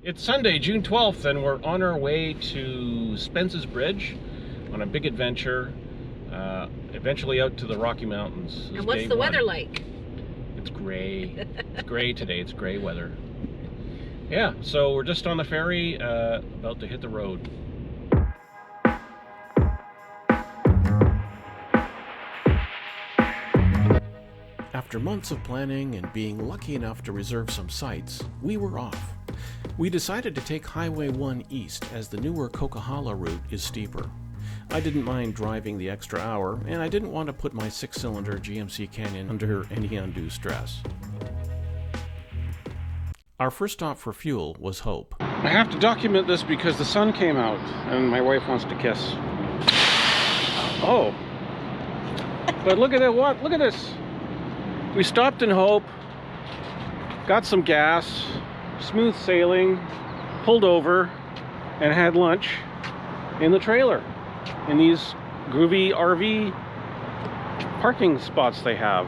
It's Sunday, June 12th, and we're on our way to Spence's Bridge on a big adventure, eventually out to the Rocky Mountains. And what's the weather like? It's gray. It's gray today. It's gray weather. Yeah, so we're just on the ferry, about to hit the road. After months of planning and being lucky enough to reserve some sites, we were off. We decided to take Highway 1 east as the newer Coquihalla route is steeper. I didn't mind driving the extra hour, and I didn't want to put my 6-cylinder GMC Canyon under any undue stress. Our first stop for fuel was Hope. I have to document this because the sun came out and my wife wants to kiss. Oh. But look at that, what? Look at this. We stopped in Hope, got some gas, smooth sailing, pulled over, and had lunch in the trailer in these groovy RV parking spots they have.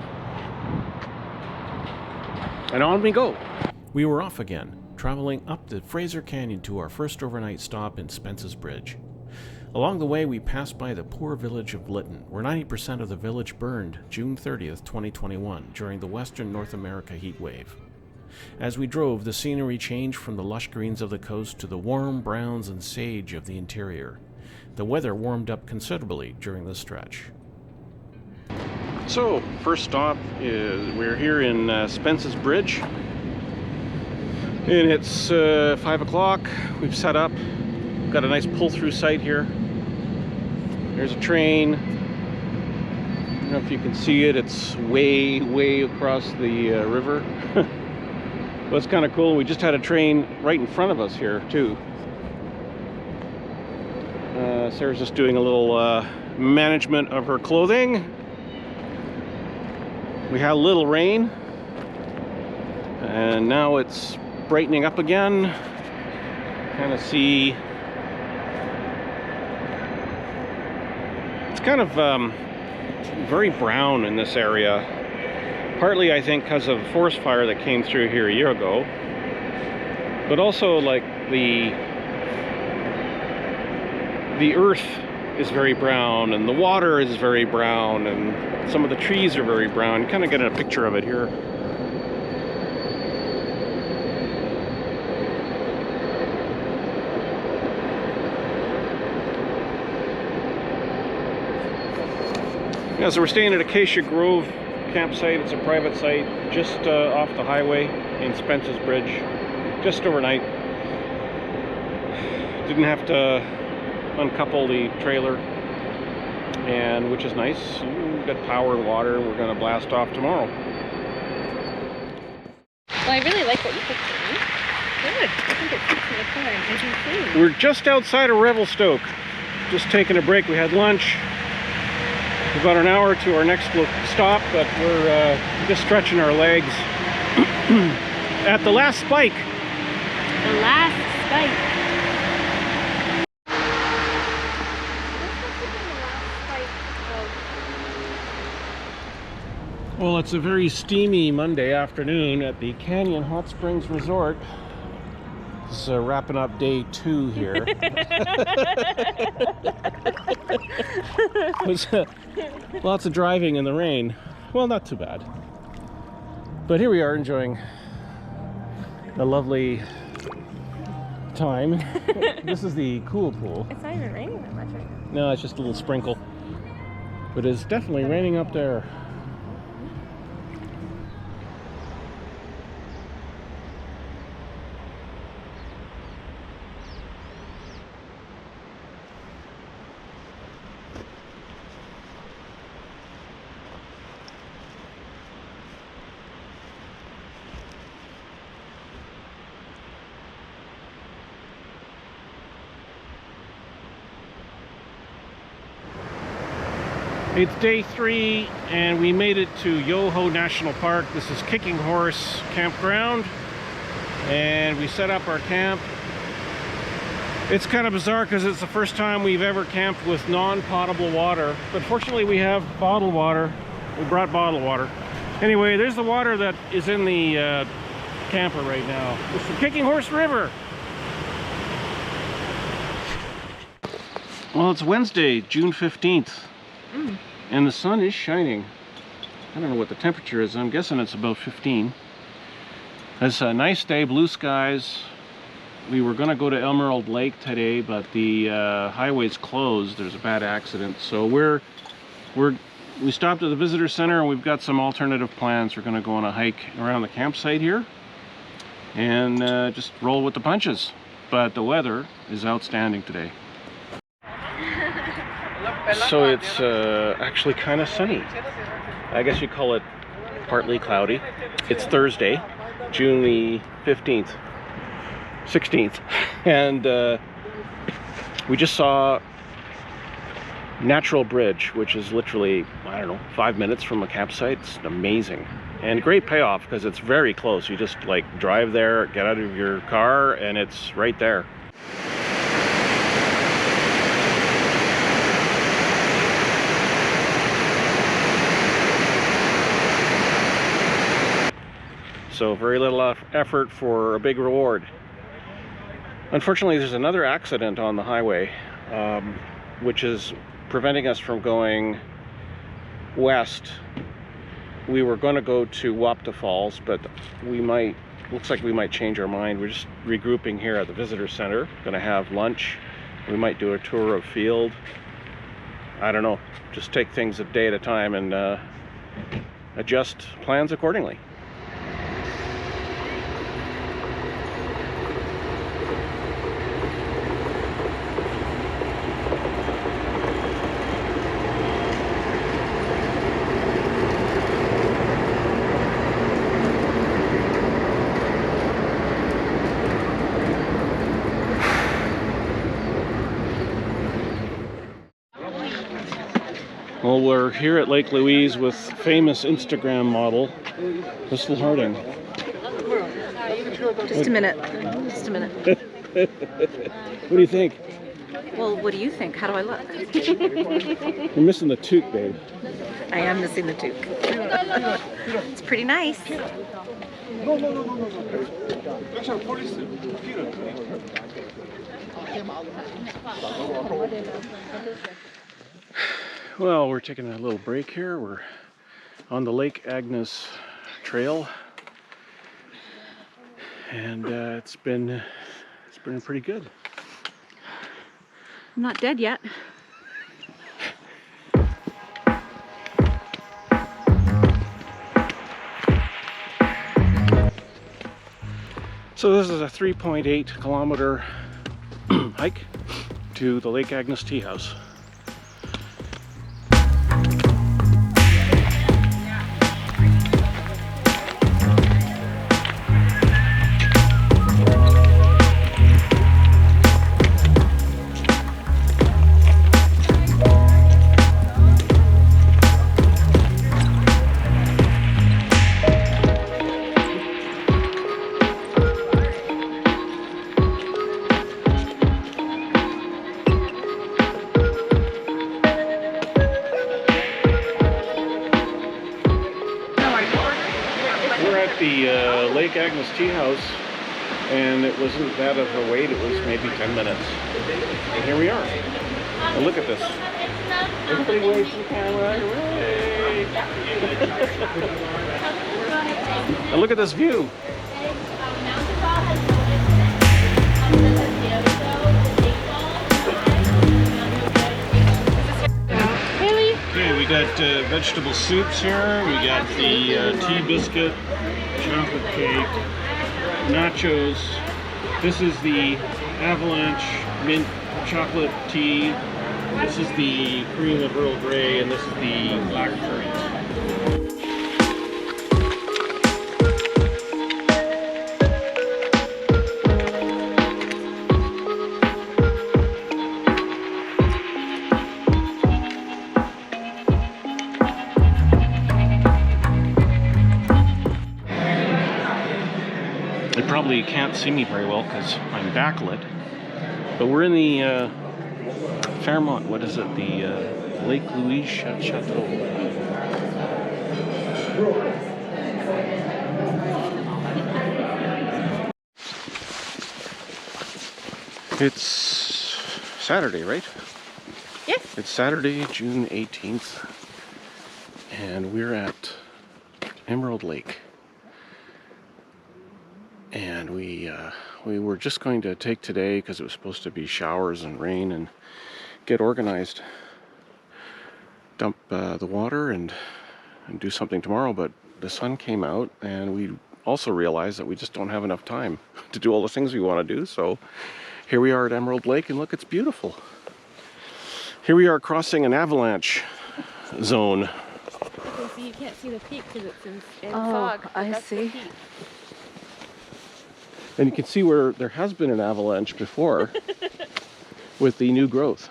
And on we go. We were off again, traveling up the Fraser Canyon to our first overnight stop in Spence's Bridge. Along the way, we passed by the poor village of Lytton, where 90% of the village burned June 30th, 2021, during the Western North America heat wave. As we drove, the scenery changed from the lush greens of the coast to the warm browns and sage of the interior. The weather warmed up considerably during the stretch. So, first stop is we're here in Spence's Bridge. And it's 5 o'clock. We've set up. Got a nice pull-through site here. There's a train. I don't know if you can see it. It's way across the river. But it's kind of cool. We just had a train right in front of us here too. Sarah's just doing a little management of her clothing. We had a little rain, and now it's brightening up again. Kind of see. It's kind of very brown in this area. Partly, I think, because of a forest fire that came through here a year ago. But also, like, the earth is very brown, and the water is very brown, and some of the trees are very brown. You kind of get a picture of it here. Yeah, so we're staying at Acacia Grove campsite. It's a private site just off the highway in Spence's Bridge, just overnight. Didn't have to uncouple the trailer, and which is nice. We've got power and water. We're going to blast off tomorrow. Well, I really like what you picked for me. Good. I think it fits in the car and as you see. We're just outside of Revelstoke. Just taking a break. We had lunch. About an hour to our next stop, but we're just stretching our legs at the last spike. The last spike. Well, it's a very steamy Monday afternoon at the Canyon Hot Springs Resort. It's wrapping up day 2 here. It was lots of driving in the rain. Well, not too bad. But here we are enjoying a lovely time. This is the cool pool. It's not even raining that much right now. No, it's just a little sprinkle. But it's definitely raining up there. It's day 3 and we made it to Yoho National Park. This is Kicking Horse Campground, and we set up our camp. It's kind of bizarre because it's the first time we've ever camped with non-potable water, but fortunately we have bottled water. We brought bottled water. Anyway, there's the water that is in the camper right now. It's the Kicking Horse River. Well, it's Wednesday, June 15th, Mm. and the sun is shining. I don't know what the temperature is. I'm guessing it's about 15. It's a nice day, blue skies. We were going to go to Herald Lake today, but the highway's closed. There's a bad accident, so we stopped at the visitor center, and we've got some alternative plans. We're going to go on a hike around the campsite here and just roll with the punches. But the weather is outstanding today. So it's actually kind of sunny. I guess you call it partly cloudy. It's Thursday, June the 15th, 16th, and we just saw Natural Bridge, which is literally, I don't know, 5 minutes from a campsite. It's amazing and great payoff because it's very close. You just like drive there, get out of your car, and it's right there. So very little effort for a big reward. Unfortunately, there's another accident on the highway, which is preventing us from going west. We were going to go to Wapta Falls, but looks like we might change our mind. We're just regrouping here at the visitor center. Going to have lunch. We might do a tour of field. I don't know. Just take things a day at a time and adjust plans accordingly. Well, we're here at Lake Louise with famous Instagram model, Crystal Harding. Just a minute. Just a minute. What do you think? Well, what do you think? How do I look? You're missing the toque, babe. I am missing the toque. It's pretty nice. Well, we're taking a little break here. We're on the Lake Agnes Trail, and it's been pretty good. I'm not dead yet. So this is a 3.8 kilometer hike to the Lake Agnes Teahouse. The Lake Agnes Teahouse, and it wasn't that of a wait. It was maybe 10 minutes, and here we are. And look at this. Everybody waves to the camera. Hooray! And look at this view. Okay, we got vegetable soups here. We got the tea biscuit, chocolate cake, nachos. This is the avalanche mint chocolate tea. This is the cream of Earl Grey, and this is the blackberries. You probably can't see me very well because I'm backlit, but we're in the Fairmont, what is it, the Lake Louise Chateau. It's Saturday, right? Yes. It's Saturday, June 18th, and we're at Emerald Lake. And we were just going to take today, because it was supposed to be showers and rain, and get organized, dump the water and do something tomorrow, but the sun came out, and we also realized that we just don't have enough time to do all the things we want to do. So here we are at Emerald Lake, and look, it's beautiful. Here we are crossing an avalanche zone. Okay, so you can't see the peak because it's in Oh, fog. I That's the see. peak. And you can see where there has been an avalanche before with the new growth.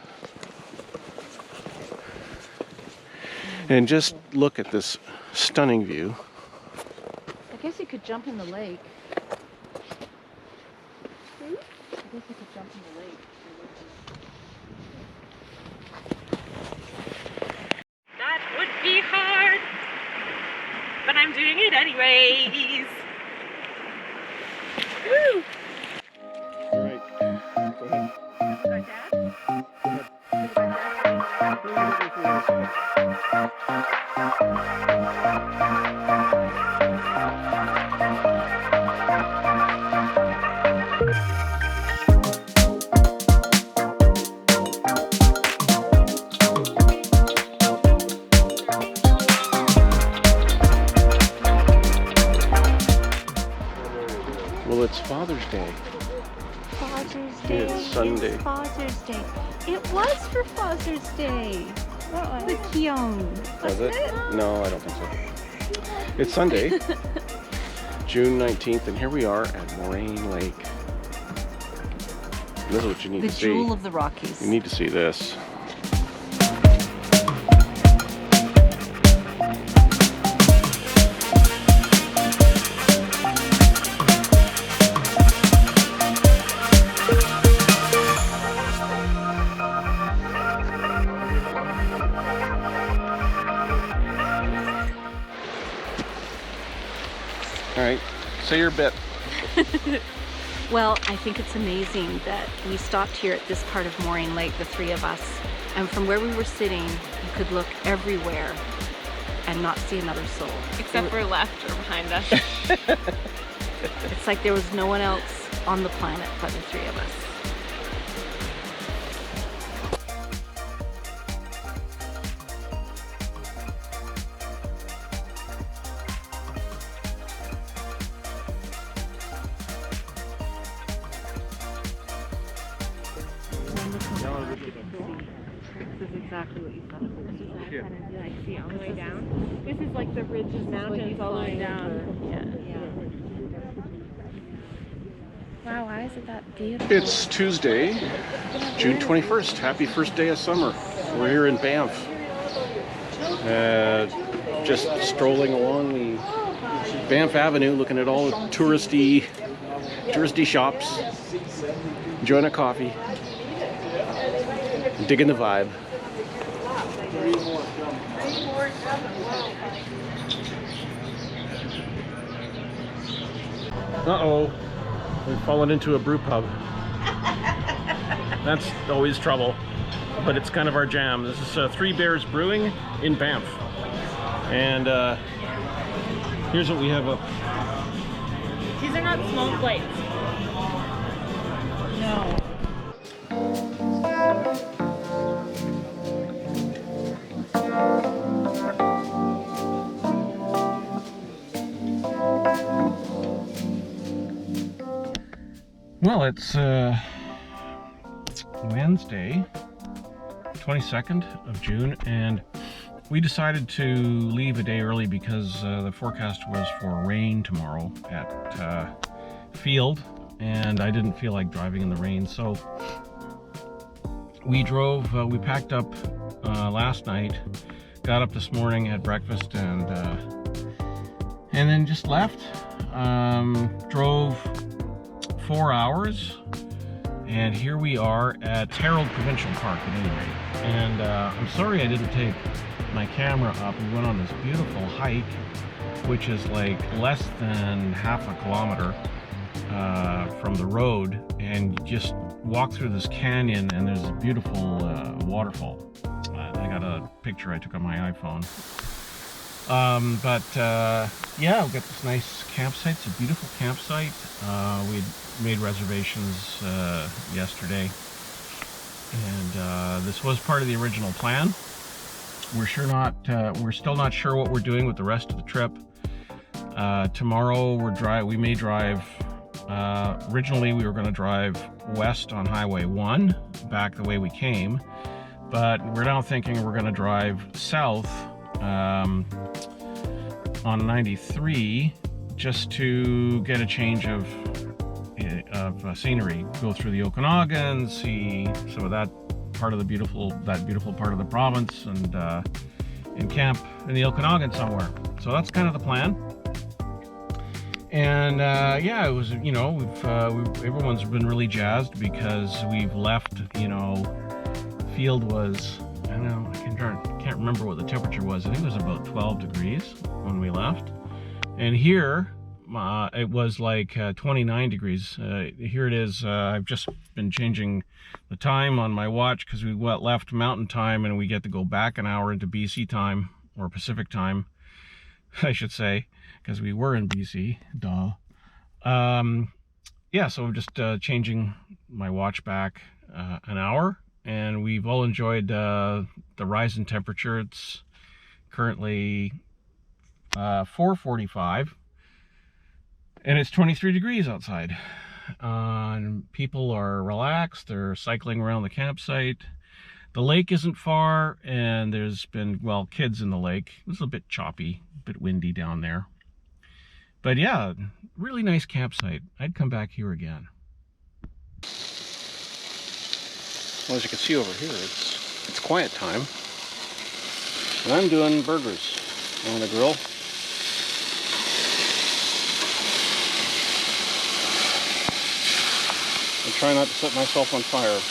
And just look at this stunning view. I guess you could jump in the lake. I guess you could jump in the lake. That would be hard, but I'm doing it anyways. Woo! All right, go ahead. Well, it's Father's Day. Father's Day. It's Sunday. It's Father's Day. It was for Father's Day. The Keon. Was it? No, I don't think so. It's Sunday, June 19th, and here we are at Morraine Lake. This is what you need The to see. jewel of the Rockies. You need to see this. All right, say your bit. Well, I think it's amazing that we stopped here at this part of Morraine Lake, the three of us, and from where we were sitting, you could look everywhere and not see another soul. Except for left or behind us. It's like there was no one else on the planet but the three of us. This is exactly what you thought it was. I see all the way down. This is like the ridges, mountains all the way down. Wow, why is it that beautiful? It's Tuesday, June 21st. Happy first day of summer. We're here in Banff. Just strolling along the Banff Avenue, looking at all the touristy shops, enjoying a coffee, digging the vibe. Uh-oh, we've fallen into a brew pub. That's always trouble, but it's kind of our jam. This is Three Bears Brewing in Banff. And here's what we have up. These are not smoke lights. No. Well, it's Wednesday, 22nd of June, and we decided to leave a day early because the forecast was for rain tomorrow at Field, and I didn't feel like driving in the rain, so we drove, we packed up last night, got up this morning, had breakfast, and then just left. Drove 4 hours, and here we are at Herald Provincial Park at any rate. And I'm sorry I didn't take my camera up. We went on this beautiful hike, which is like less than half a kilometer from the road, and just walk through this canyon, and there's a beautiful waterfall. I got a picture I took on my iPhone. Yeah, we've got this nice campsite. It's a beautiful campsite. We made reservations yesterday, and this was part of the original plan. We're still not sure what we're doing with the rest of the trip. Tomorrow we may drive. Originally, we were going to drive west on Highway 1, back the way we came, but we're now thinking we're going to drive south on 93 just to get a change of scenery. Go through the Okanagan, see some of that part of the beautiful part of the province, and camp in the Okanagan somewhere. So that's kind of the plan. And yeah, it was, you know, everyone's been really jazzed because we've left, you know, field was, I don't know, I can't remember what the temperature was. I think it was about 12 degrees when we left. And here, it was like 29 degrees. Here it is. I've just been changing the time on my watch because we left Mountain Time and we get to go back an hour into BC time, or Pacific time, I should say, because we were in BC, duh. Yeah, so I'm just changing my watch back an hour, and we've all enjoyed the rise in temperature. It's currently 4:45, and it's 23 degrees outside. And people are relaxed. They're cycling around the campsite. The lake isn't far, and there's been, well, kids in the lake. It was a bit choppy, a bit windy down there. But yeah, really nice campsite. I'd come back here again. Well, as you can see over here, it's quiet time. And I'm doing burgers on the grill. I'm trying not to set myself on fire.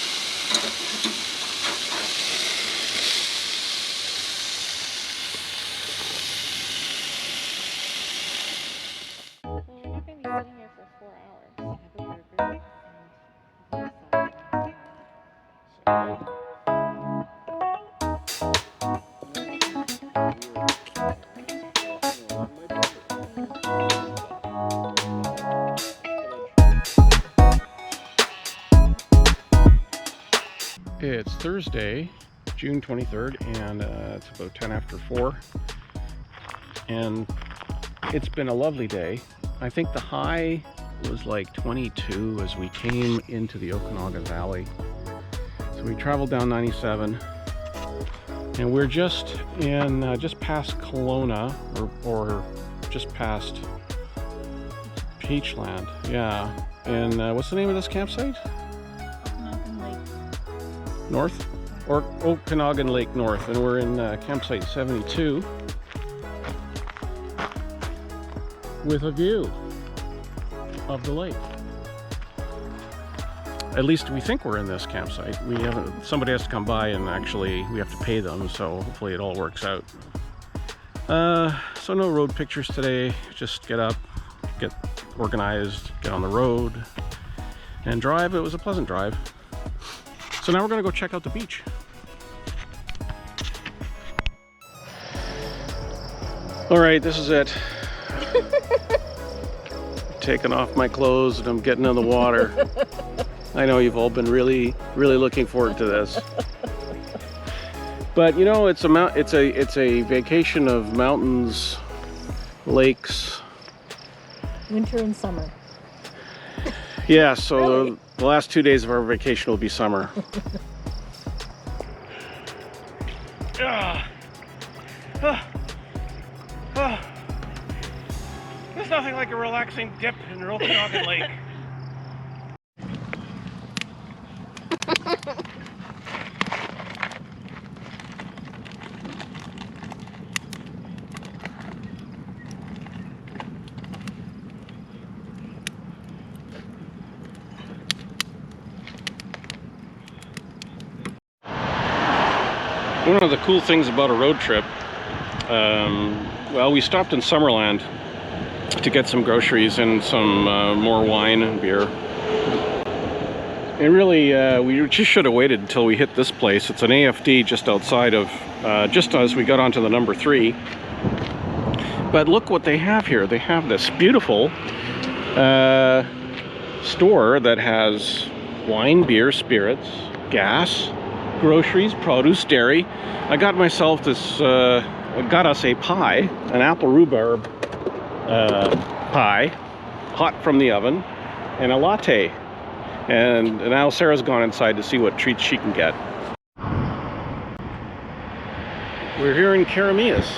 It's Thursday, June 23rd, and it's about 10 after 4, and it's been a lovely day. I think the high was like 22 as we came into the Okanagan Valley. So we traveled down 97, and we're just in just past Kelowna, or just past Peachland. Yeah. And what's the name of this campsite? North, or Okanagan Lake North, and we're in campsite 72 with a view of the lake. At least we think we're in this campsite. We haven't. Somebody has to come by, and actually we have to pay them, so hopefully it all works out. So no road pictures today. Just get up, get organized, get on the road, and drive. It was a pleasant drive. So now we're going to go check out the beach. All right, this is it. Taking off my clothes and I'm getting in the water. I know you've all been really, really looking forward to this. But you know, it's a vacation of mountains, lakes. Winter and summer. Yeah, so Really? the last 2 days of our vacation will be summer. There's nothing like a relaxing dip in the Okanagan Lake. One of the cool things about a road trip, well, we stopped in Summerland to get some groceries and some more wine and beer. It really, we just should have waited until we hit this place. It's an AFD just outside of, just as we got onto the number 3. But look what they have here. They have this beautiful store that has wine, beer, spirits, gas, groceries, produce, dairy. I got myself this, got us a pie, an apple rhubarb pie, hot from the oven, and a latte. And now Sarah's gone inside to see what treats she can get. We're here in Karamias.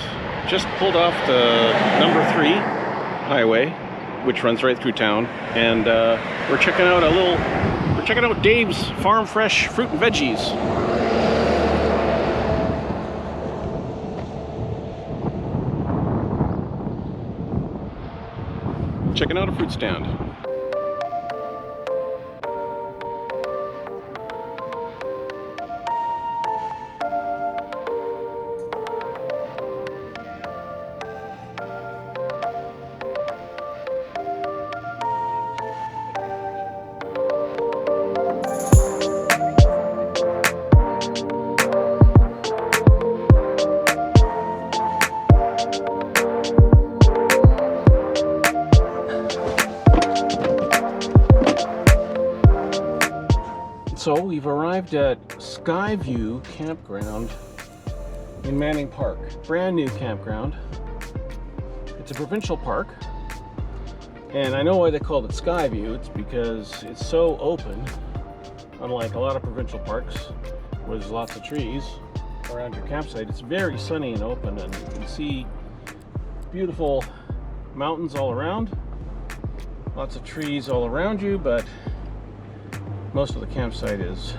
Just pulled off the number 3 highway, which runs right through town, and we're checking out Dave's Farm Fresh Fruit and Veggies. Checking out a fruit stand. So we've arrived at Skyview Campground in Manning Park. Brand new campground. It's a provincial park. And I know why they called it Skyview. It's because it's so open, unlike a lot of provincial parks where there's lots of trees around your campsite. It's very sunny and open, and you can see beautiful mountains all around. Lots of trees all around you, but most of the campsite has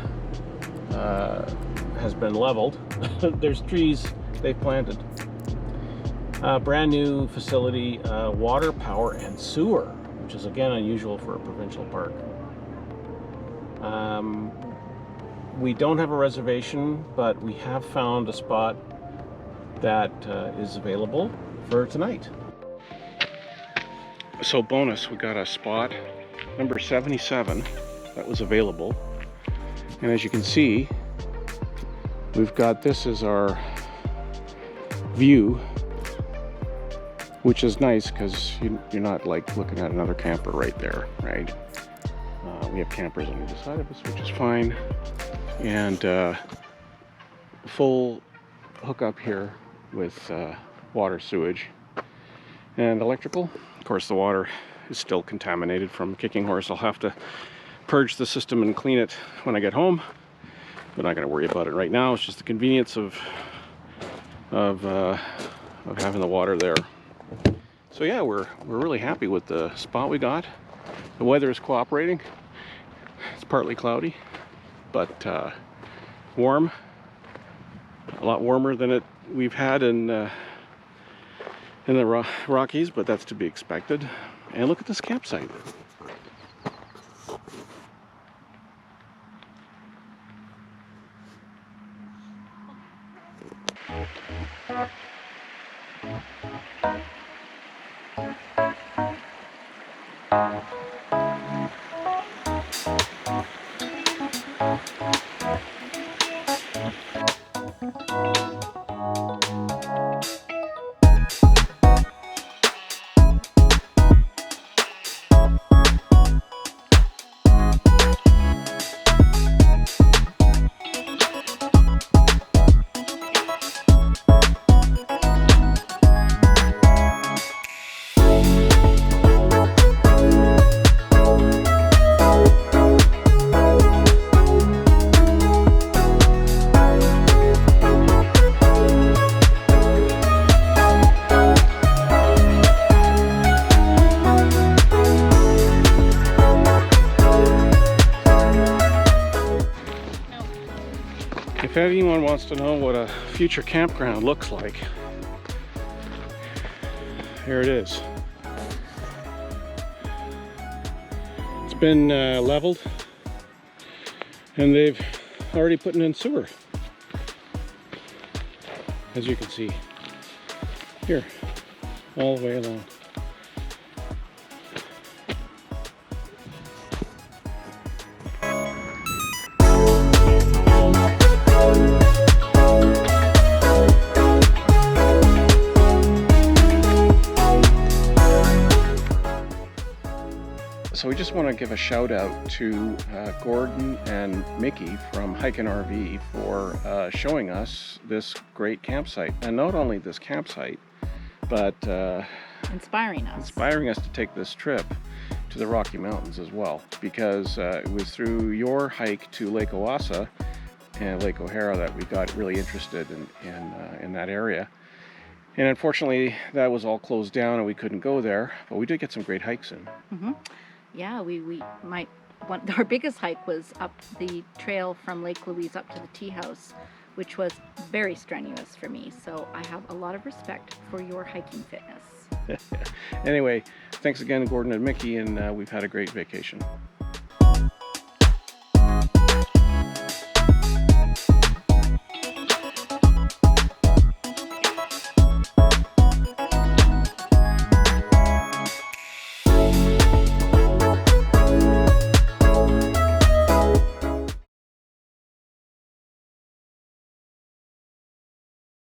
been leveled. There's trees they've planted. Brand new facility, water, power, and sewer, which is again unusual for a provincial park. We don't have a reservation, but we have found a spot that is available for tonight. So bonus, we got a spot, number 77. That was available, and as you can see, we've got this as our view, which is nice because you're not like looking at another camper right there, right? We have campers on either side of us, which is fine, and full hookup here with water, sewage, and electrical. Of course, the water is still contaminated from Kicking Horse. I'll have to purge the system and clean it when I get home. We're not going to worry about it right now. It's just the convenience of having the water there. So yeah, we're really happy with the spot we got. The weather is cooperating. It's partly cloudy, but warm. A lot warmer than we've had in the Rockies, but that's to be expected. And look at this campsite. If anyone wants to know what a future campground looks like, here it is. It's been leveled, and they've already put in sewer, as you can see here, all the way along. So we just want to give a shout out to Gordon and Mickey from Hike and RV for showing us this great campsite. And not only this campsite, but inspiring us to take this trip to the Rocky Mountains as well, because it was through your hike to Lake Owassa and Lake O'Hara that we got really interested in that area. And unfortunately, that was all closed down and we couldn't go there, but we did get some great hikes in. Mm-hmm. Yeah, our biggest hike was up the trail from Lake Louise up to the Teahouse, which was very strenuous for me. So I have a lot of respect for your hiking fitness. Anyway, thanks again, Gordon and Mickey, and we've had a great vacation.